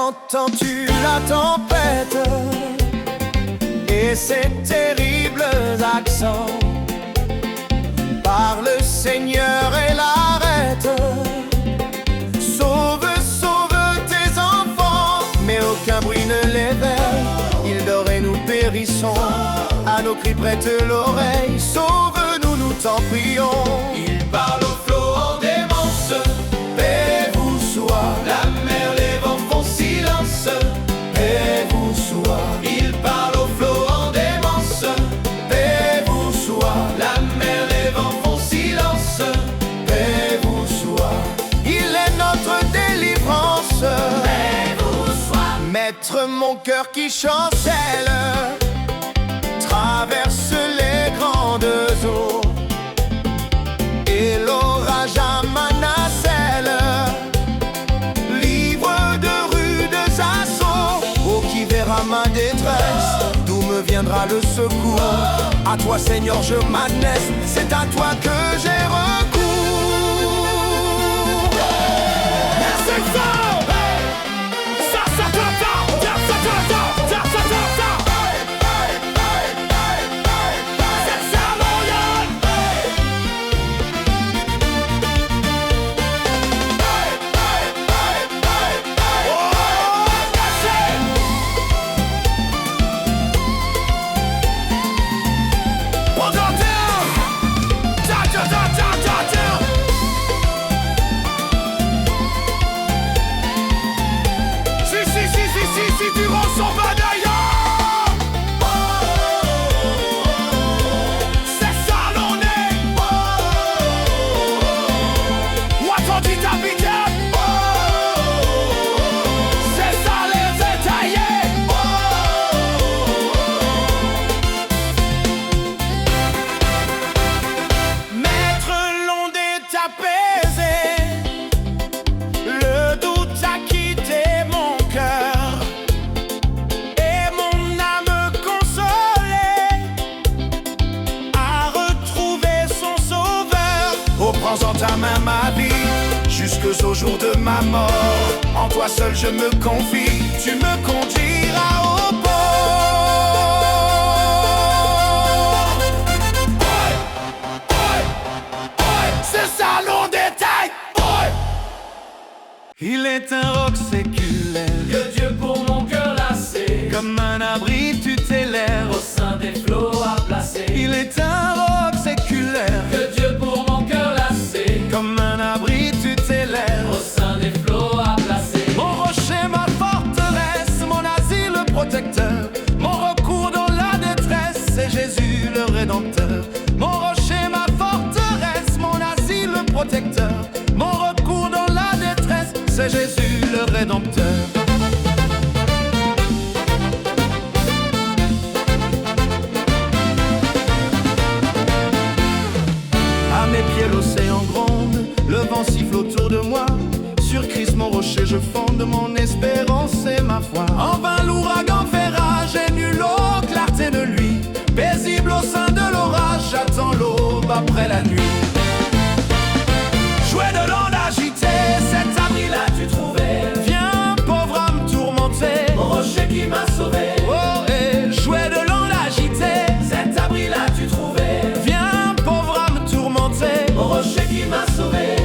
Entends-tu la tempête et ses terribles accents? Parle Seigneur et l'arrête. Sauve, sauve tes enfants, mais aucun bruit ne l'éveille. Ils dorment et nous périssons, à nos cris prête l'oreille. Sauve-nous, nous t'en prions. Il parle au flot en démence, Paix vous soit, la mer, les vents font silence. paix vous soit, Il parle au flot en démence, paix vous soit, la mer, les vents font silence. paix vous soit. Il est notre délivrance, Paix vous soit. Maître, mon cœur qui chancelle traverse les grandes eaux et l'orage à ma nacelle livre de rudes assauts. Oh, qui verra ma détresse, d'où me viendra le secours? À toi Seigneur je m'adresse, c'est à toi que j'ai recours. Merci fort. Si tu ressens pas d'ailleurs, c'est ça l'on est. Moi t'en dis ta vitesse, c'est ça les détaillés. Maître, l'onde est apaisée, le doute a quitté mon cœur et mon âme consolée a retrouvé son sauveur. Oh, prends en ta main ma vie jusqu'au jour de ma mort. En toi seul je me confie, tu me conduiras au port. C'est ça l'on détaille. Il est un roc séculaire, Que Dieu pour mon cœur lassé, comme un abri tutélaire. au sein des flots à placer. Il est un roc séculaire, Que Dieu pour mon cœur lassé, comme un abri tutélaire. au sein des flots à placer. Mon rocher, ma forteresse, mon asile protecteur, mon recours dans la détresse, c'est Jésus le Rédempteur. Mon rocher, ma forteresse, mon asile protecteur, mon recours dans la détresse, c'est Jésus le Rédempteur. À mes pieds l'océan gronde, le vent siffle autour de moi. Sur Christ mon rocher je fonde mon espérance et ma foi. En vain l'ouragan fait rage et nulle eau clarté de lui. Paisible au sein de l'orage, j'attends l'aube après la nuit. Jouet de l'onde agitée, cet abri-là tu trouvais. Viens pauvre âme tourmentée, Mon rocher qui m'a sauvé, oh et jouet de l'onde agitée. cet abri-là tu trouvais. Viens pauvre âme tourmentée, Mon rocher qui m'a sauvé.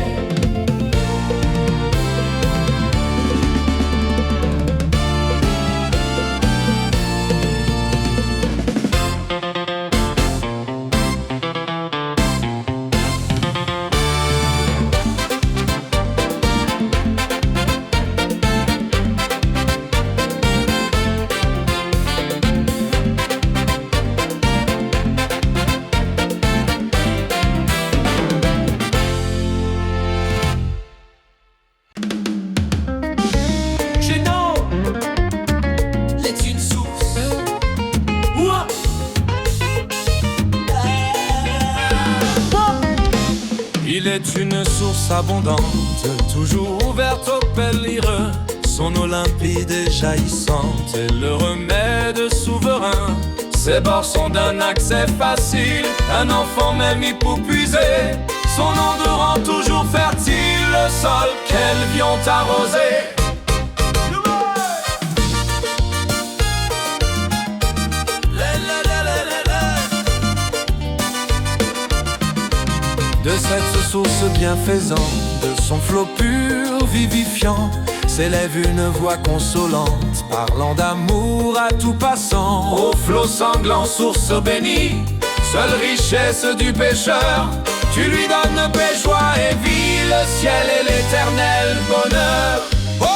Il est une source abondante, toujours ouverte aux pèlerins. Son eau limpide et jaillissante est le remède souverain. Ses bords sont d'un accès facile, un enfant même y pour puiser. Son onde rend toujours fertile le sol qu'elles viennent arroser. De cette source bienfaisante, de son flot pur vivifiant, s'élève une voix consolante, parlant d'amour à tout passant. Au flot sanglant, source bénie, seule richesse du pécheur, tu lui donnes paix, joie et vie, le ciel et l'éternel bonheur. Oh!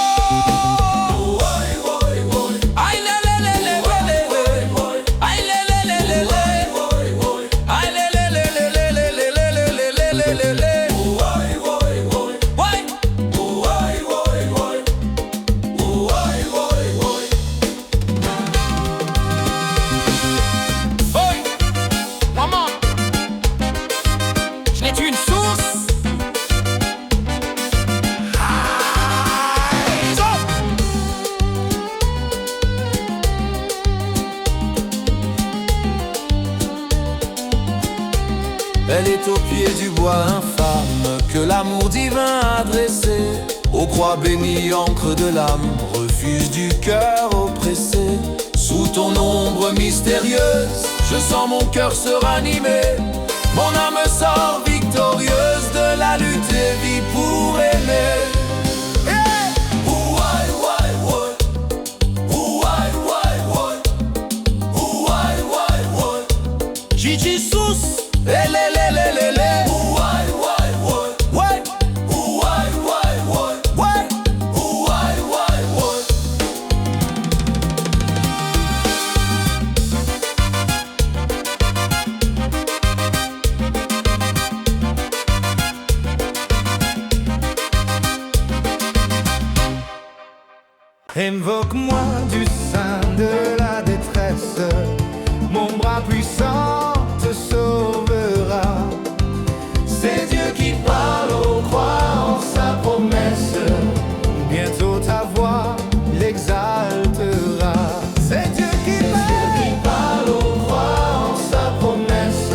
Elle est au pied du bois infâme que l'amour divin a dressé. Aux croix bénies, encre de l'âme, refuge du cœur oppressé. Sous ton ombre mystérieuse, je sens mon cœur se ranimer. Mon âme sort victorieuse de la lutte et vit pour aimer. Jesus, Invoque-moi du sein de la détresse, mon bras puissant te sauvera. C'est Dieu qui parle aux croix en sa promesse, bientôt ta voix l'exaltera. C'est Dieu qui parle aux croix en sa promesse,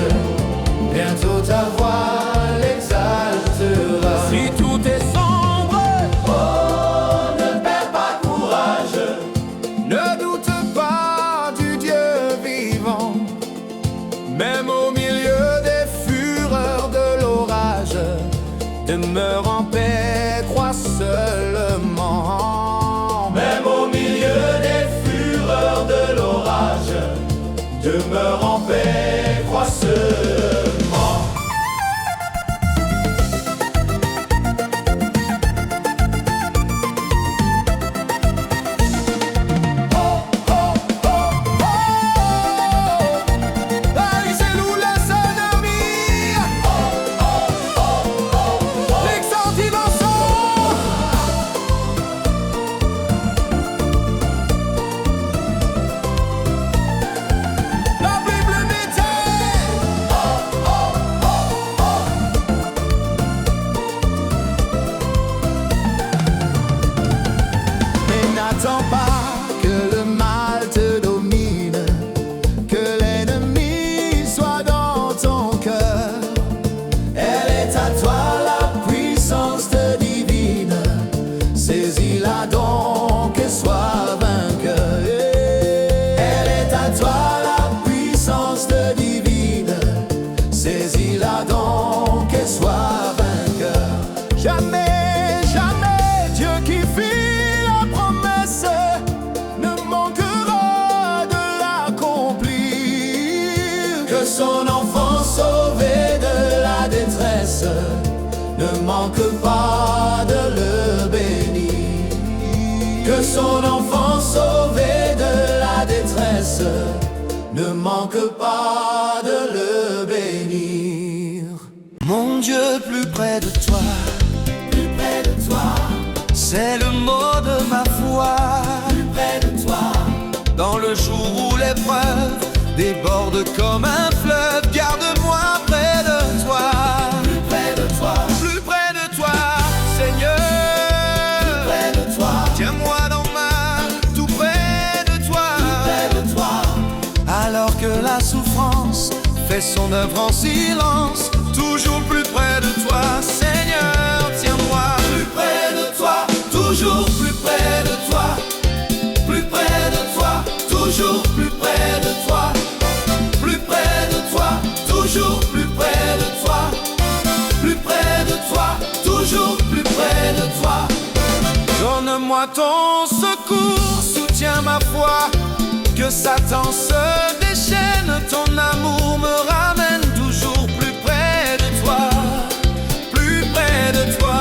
bientôt ta voix l'exaltera. Si tout est sombre, oh, ne perds pas courage, ne doute pas du Dieu vivant. Même au milieu des fureurs de l'orage, demeure en paix, crois seulement. Même au milieu des fureurs de l'orage, demeure en paix, crois seulement. N'attends pas que le mal te domine, que l'ennemi soit dans ton cœur. Elle est à toi la puissance divine, saisis-la donc et sois vainqueur. Elle est à toi la puissance divine, saisis-la donc et sois vainqueur. Jamais, jamais Dieu qui fit la promesse ne manquera de l'accomplir. Que son enfant sauvé de la détresse ne manque pas de le bénir. Que son enfant sauvé de la détresse ne manque pas de le bénir. mon Dieu, plus près de toi, Plus près de toi, c'est le mot de ma foi. plus près de toi, Dans le jour où l'épreuve déborde comme un fleuve, garde-moi près de toi. plus près de toi, Plus près de toi, Seigneur. près de toi, Tiens-moi dans ma, tout près de toi. près de toi. Alors que la souffrance fait son œuvre en silence, toujours plus près de toi, Seigneur, tiens-moi. Plus près de toi, toujours plus près de toi. Plus près de toi, toujours plus près de toi. Plus près de toi, toujours plus près de toi. ton secours, soutiens ma foi, que Satan se déchaîne, ton amour me ramène toujours plus près de toi, plus près de toi.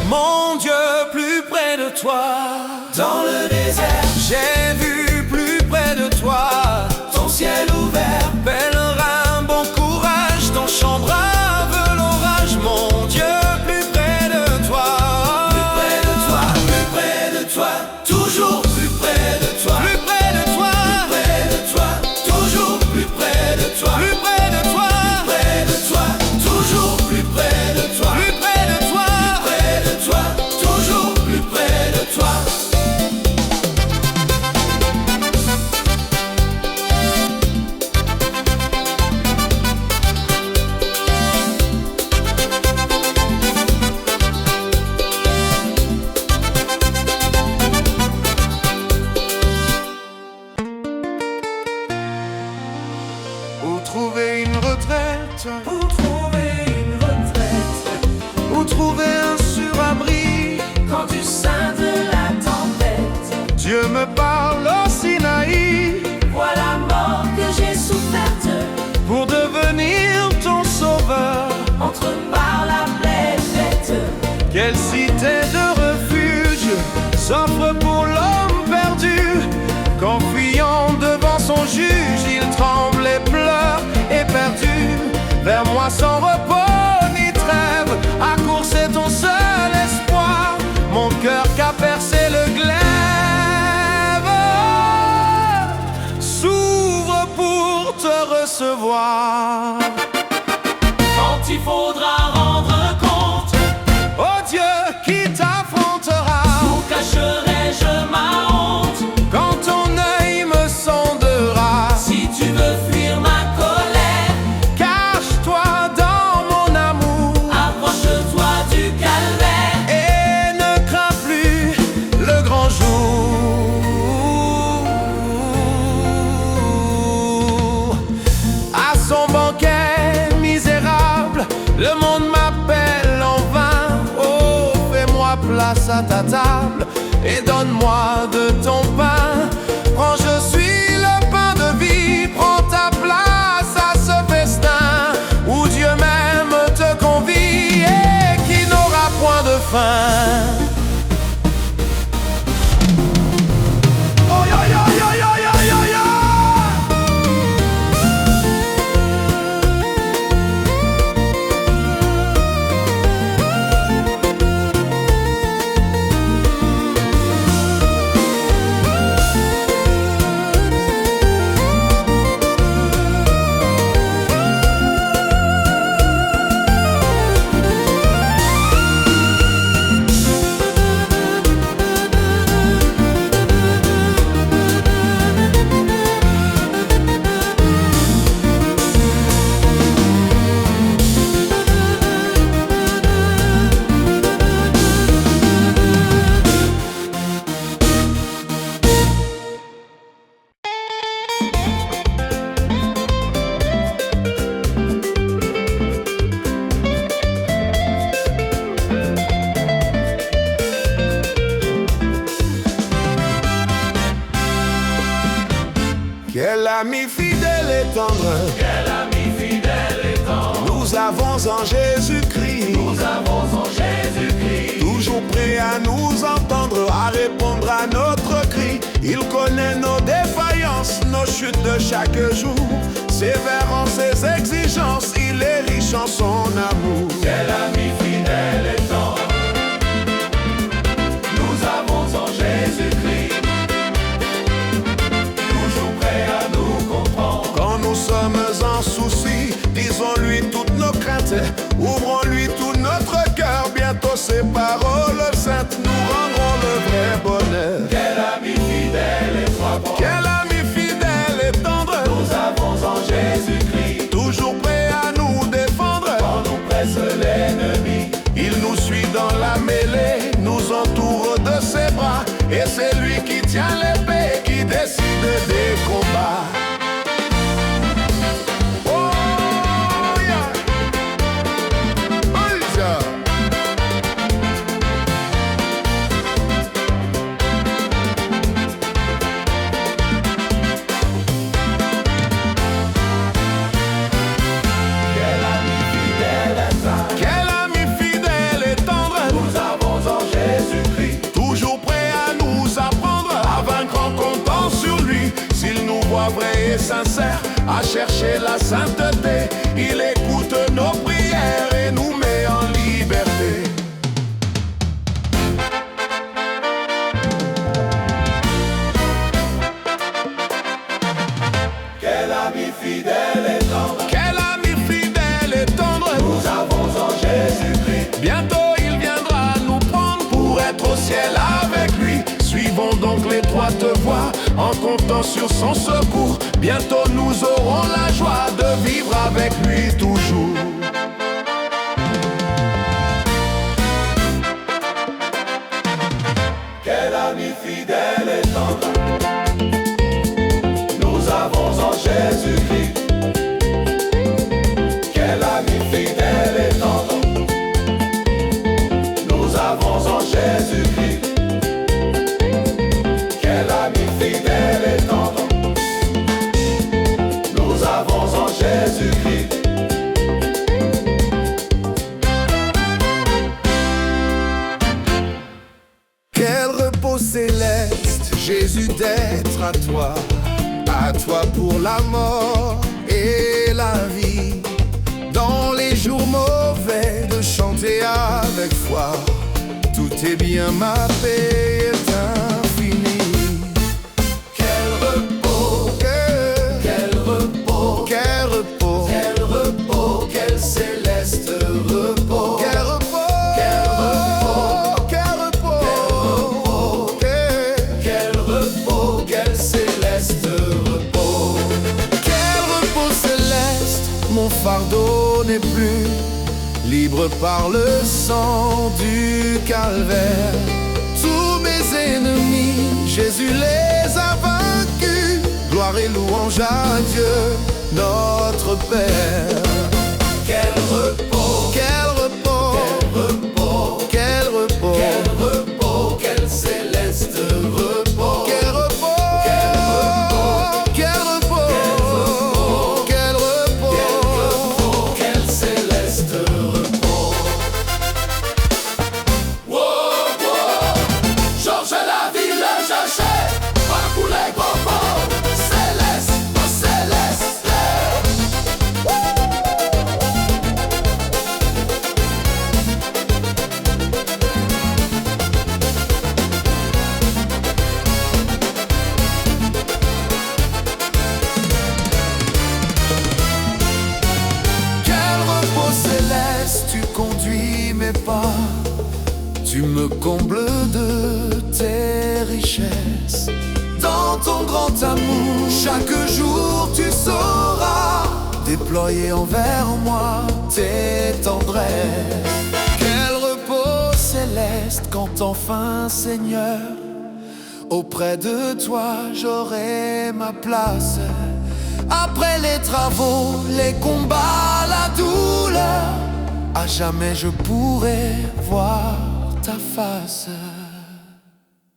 Mon Dieu, plus près de toi, Dans le désert, j'ai vu plus près de toi, ton ciel ouvert. pèlerin, bon courage, ton champ brave l'orage. Mon Dieu, plus près de toi, Plus près de toi, plus près de toi, toujours plus près de toi. plus près de toi, Près de toi, toujours plus près de toi. plus près de toi, Près de toi, toujours plus près de toi. plus près de toi. Près de toi, toujours plus près de toi. Où trouver une retraite, Pour trouver une retraite, où trouver un surabri. quand du sein de la tempête, Dieu me parle au Sinaï vois la mort que j'ai soufferte. pour devenir ton sauveur. Entre par la plaie faite, Quelle cité de refuge s'offre pour l'homme perdu, qu'en fuyant devant son juge, il tremble et pleure éperdu. Vers moi sans repos ni trêve, à courser ton seul espoir, mon cœur qu'a percé le glaive s'ouvre pour te recevoir. quand il faudra rendre compte, Oh Dieu, qui t'affrontera où cacherai-je ma honte? quand ton œil me sondera? Si tu veux fuir ma colère, Cache-toi dans mon amour approche-toi du calvaire. et ne crains plus le grand jour. À son banquet misérable, le monde m'appelle en vain. Oh, fais-moi place à ta table et donne-moi de ton pain. Prends, je suis le pain de vie, prends ta place à ce festin où Dieu même te convie et qui n'aura point de fin. Oh, ya, ya, ya, ya, ya, ya, ya. Quel ami fidèle et tendre, Quel ami fidèle et tendre, nous avons en Jésus-Christ. nous avons en Jésus-Christ. Toujours prêt à nous entendre, à répondre à notre cri. Il connaît nos défaillances, nos chutes de chaque jour. Sévère en ses exigences, il est riche en son amour. Quel ami fidèle et tendre, nous avons en Jésus-Christ. Toujours prêt à nous comprendre, Quand nous sommes en souci, disons-lui toutes nos craintes. Ouvrons-lui tout notre cœur, bientôt ses paroles saintes nous rendront le vrai bonheur. quel ami fidèle et frappant, Quel ami fidèle et tendre, nous avons en Jésus-Christ. toujours prêt à nous défendre. Quand nous presse l'ennemi, Il nous suit dans la mêlée, nous entoure est sincère à chercher la sainteté. Il écoute nos prières et nous met en liberté. Quel ami fidèle et tendre, Quel ami fidèle et tendre nous avons en Jésus-Christ. Bientôt il viendra nous prendre pour être au ciel avec lui. Suivons donc l'étroite voie en comptant sur son secours. Bientôt nous aurons la joie de vivre avec lui toujours. Quel ami fidèle et tendre, nous avons en Jésus-Christ. Quel ami fidèle et tendre, nous avons en Jésus-Christ. Quel ami fidèle et tendre, nous avons en Jésus-Christ. Quel repos céleste, Jésus, d'être à toi pour la mort et la vie. Dans les jours mauvais, de chanter avec foi, tout est bien, ma paix est infinie. Quel repos, quel repos, Quel repos, quel repos, quel céleste repos. quel repos, quel repos, Quel repos, quel céleste repos. Quel repos céleste, mon fardeau n'est plus libre par le sang du calvaire. Tous mes ennemis, Jésus les a vaincus. Gloire et louange à Dieu, notre Père. Quel repos, Quel repos, quel repos, quel repos, quel repos, quel céleste repos. quel repos, quel repos, quel repos, Quel céleste repos. Wow, wow, Georges la ville, j'achète, pas pour les bobos. Céleste, oh céleste. Quel repos céleste, tu conduis mes pas, tu me combles de tes richesses. Dans ton grand amour, chaque jour tu sauras déployer envers moi tes tendresses. Quel repos céleste quand enfin, Seigneur, auprès de toi j'aurai ma place. Après les travaux, les combats, la douleur, à jamais je pourrai voir ta face.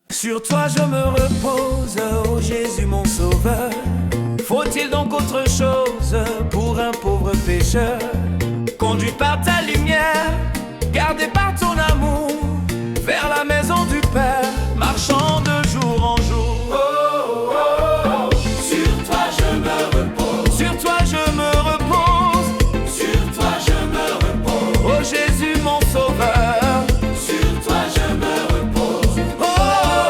Sur toi je me repose, ô Jésus mon sauveur. Faut-il donc autre chose pour un pauvre pécheur? Conduit par ta lumière, gardé par ton amour, vers la maison du Père, marchant de jour en jour. Sur toi je me repose, Sur toi je me repose, sur toi je me repose, ô Jésus mon sauveur. sur toi je me repose, Oh, oh,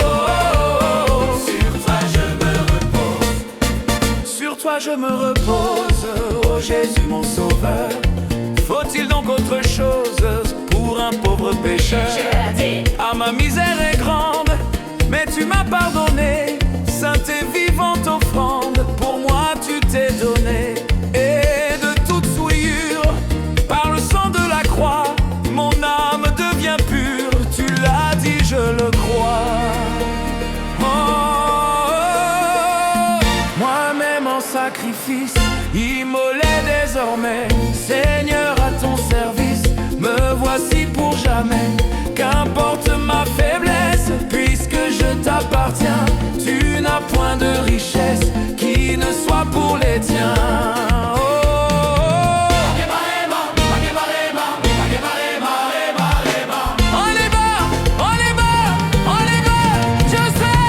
oh, oh. sur toi je me repose. Sur toi je me repose, ô Jésus mon sauveur. Faut-il donc autre chose pour un pauvre pécheur? Ah, ma misère est grande, mais tu m'as pardonné. Sainte et vivante offrande, pour moi tu t'es donné. Et de toute souillure, par le sang de la croix, mon âme devient pure. Tu l'as dit, je le crois. Oh, oh, oh. Moi-même en sacrifice, immolé désormais, Seigneur à ton service, me voici pour jamais. Qu'importe ma faiblesse, puisque je t'appartiens, tu n'as point de richesse qui ne soit pour les tiens. Oh, oh, oh. On est bas, on est bas, on est bas, je sais.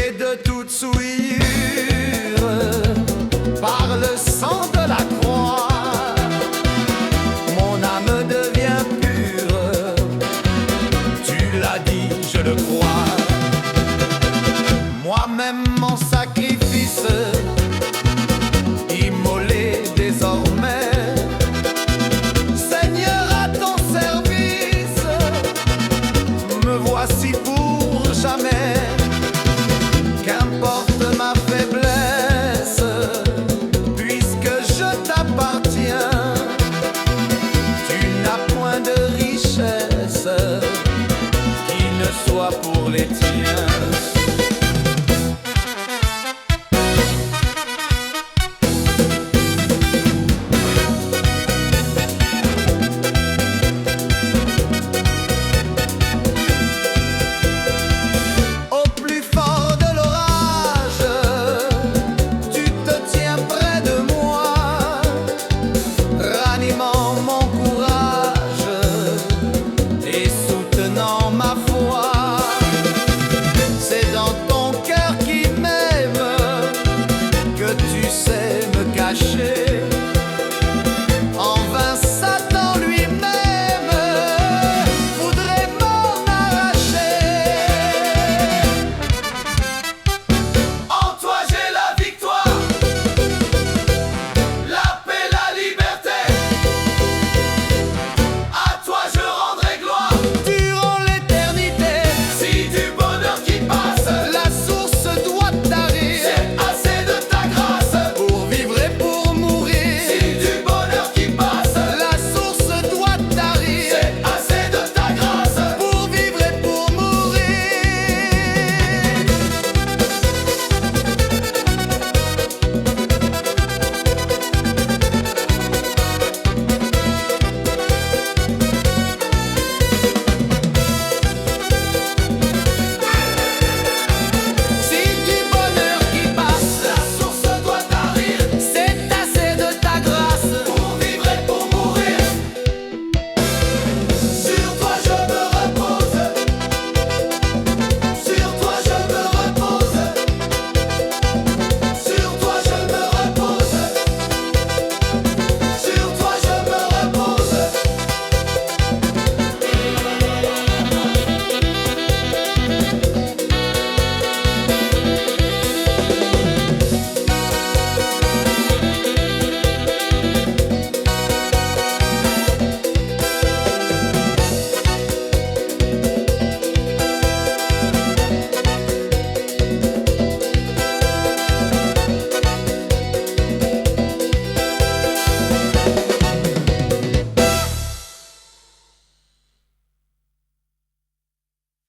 et de toute souillure par le sang de la croix. Mon âme devient pure, tu l'as dit, je le crois. Moi-même mon sacrifice, immolé désormais, Seigneur à ton service, me voici pour jamais. Qu'importe ma faiblesse, puisque je t'appartiens, tu n'as point de richesse qui ne soit pour les tiens.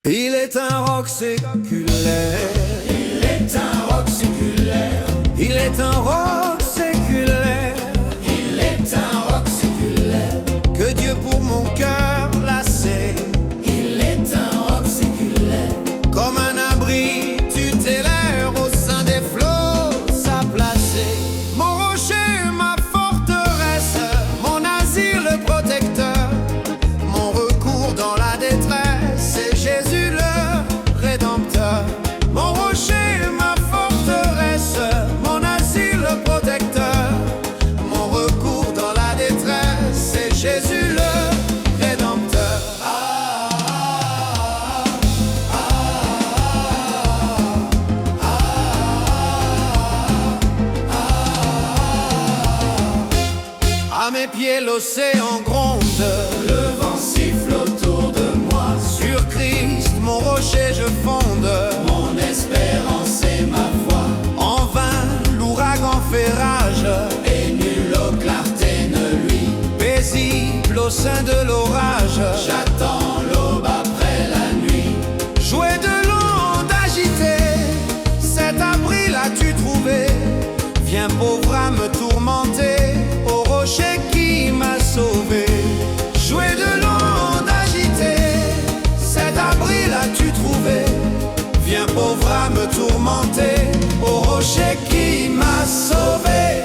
Il est un roc séculaire. Il est un roc séculaire. Il est un roc séculaire. Il est un roc séculaire. Que Dieu pour mon cœur lassé. Il est un roc séculaire. Comme un abri tutélaire au sein des flots à placer. Mon rocher, ma forteresse, mon asile protecteur, mon recours dans la détresse, c'est Jésus le Rédempteur. Mon rocher, ma forteresse, mon asile protecteur, mon recours dans la détresse, c'est Jésus le Rédempteur. À mes pieds l'océan gronde, Le vent siffle autour de moi. sur Christ mon rocher je fonde. Mon espérance et ma foi. En vain l'ouragan fait rage, Et nulle clarté ne lui. paisible au sein de l'orage. J'attends l'aube après la nuit. Jouer de l'onde agitée, cet abri l'as-tu trouvé? Viens pauvre âme tourmentée, au rocher qui m'a sauvé. Jouer de l'onde agitée, cet abri l'as-tu trouvé? Viens pauvre âme tourmentée, au rocher qui m'a sauvé.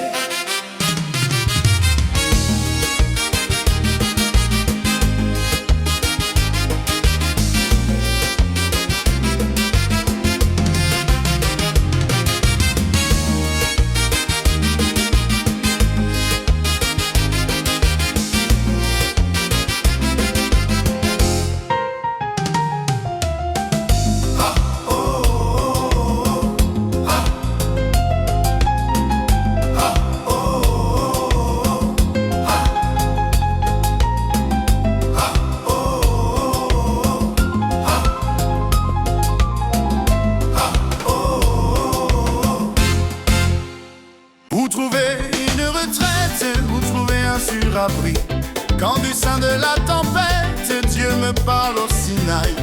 sûr abri. Quand du sein de la tempête, Dieu me parle au Sinaï.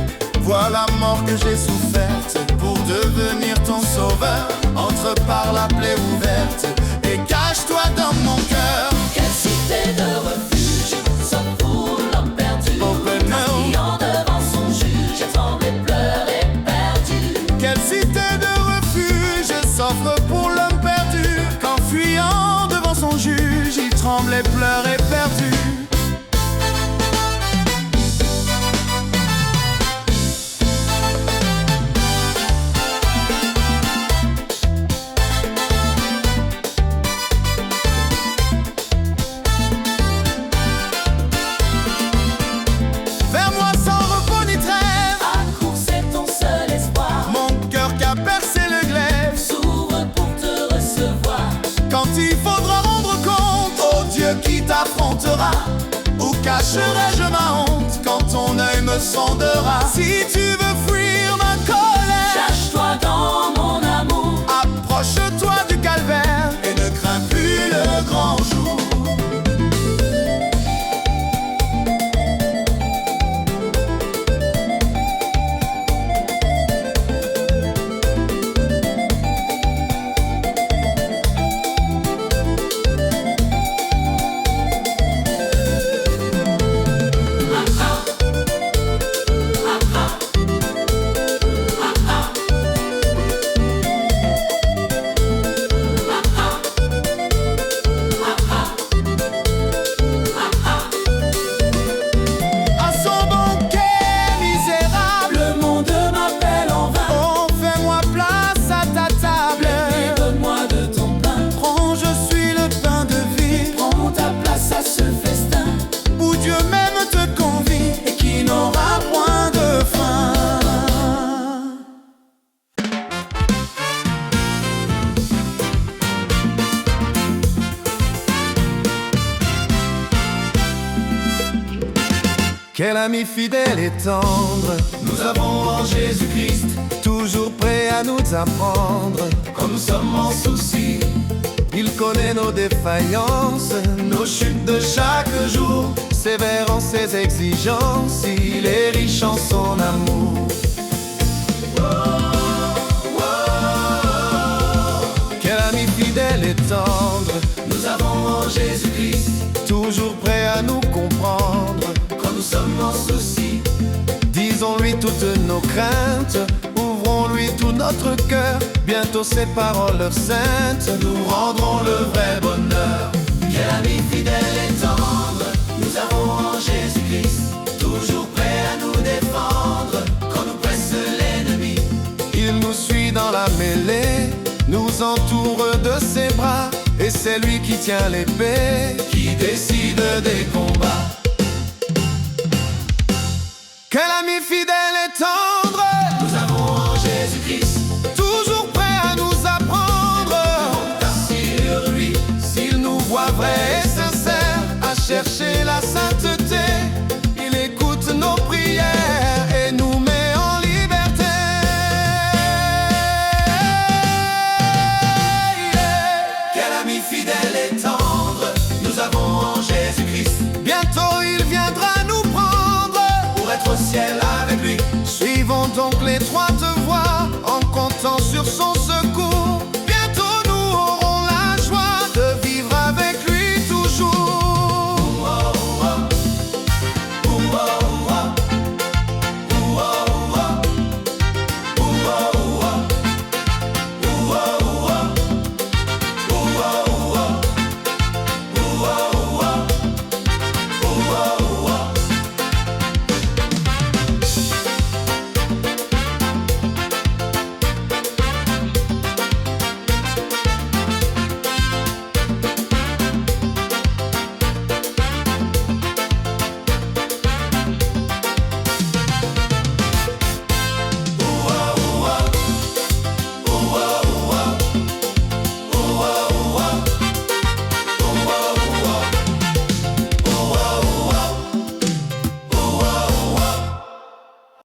Vois la mort que j'ai soufferte pour devenir ton sauveur. Entre par la plaie ouverte et cache-toi dans mon cœur. Quelle cité de refuge, sauf pour l'homme perdu. Open now. Criant devant son juge, tremblé, pleuré, perdu. Quelle cité de refuge s'offre pour l'homme perdu. Qu'en fuyant devant son juge, il tremble et pleure et perdu. Vers moi sans repos ni trêve, Accours, c'est ton seul espoir. mon cœur qu'a percé le glaive. S'ouvre pour te recevoir. Quand il faudra rendre compte au Dieu qui t'affrontera, où cacherai-je ma honte quand ton œil me sondera? Si tu veux fuir ma colère, Cache-toi dans mon amour. approche-toi du calvaire et ne crains plus le grand jour. À son banquet misérable, Le monde m'appelle en vain. oh fais-moi place à ta table. Et donne-moi de ton pain. Prends, je suis le pain de vie, Prends ta place à ce festin. où Dieu même te convie et qui n'aura point de fin. Quel ami fidèle et tendre Nous avons en Jésus-Christ. toujours prêt à nous apprendre. Quand nous sommes en souci, Il connaît nos défaillances, nos chutes de chaque jour. Sévère en ses exigences, il est riche en son amour. Quel ami fidèle et tendre, nous avons en Jésus-Christ. toujours prêt à nous comprendre. Quand nous sommes en souci, Disons-lui toutes nos craintes, ouvrons-lui tout notre cœur. Bientôt ses paroles saintes nous rendront le vrai bonheur. quel ami fidèle et tendre, nous avons en Jésus-Christ. Toujours prêt à nous défendre quand nous presse l'ennemi. Il nous suit dans la mêlée, nous entoure de ses bras, et c'est lui qui tient l'épée, Qui décide des combats. Quel ami fidèle et tendre, Nous avons en Jésus-Christ. toujours prêt à nous apprendre. Car sur lui, S'il nous voit vrais et sincères, à chercher la sainteté,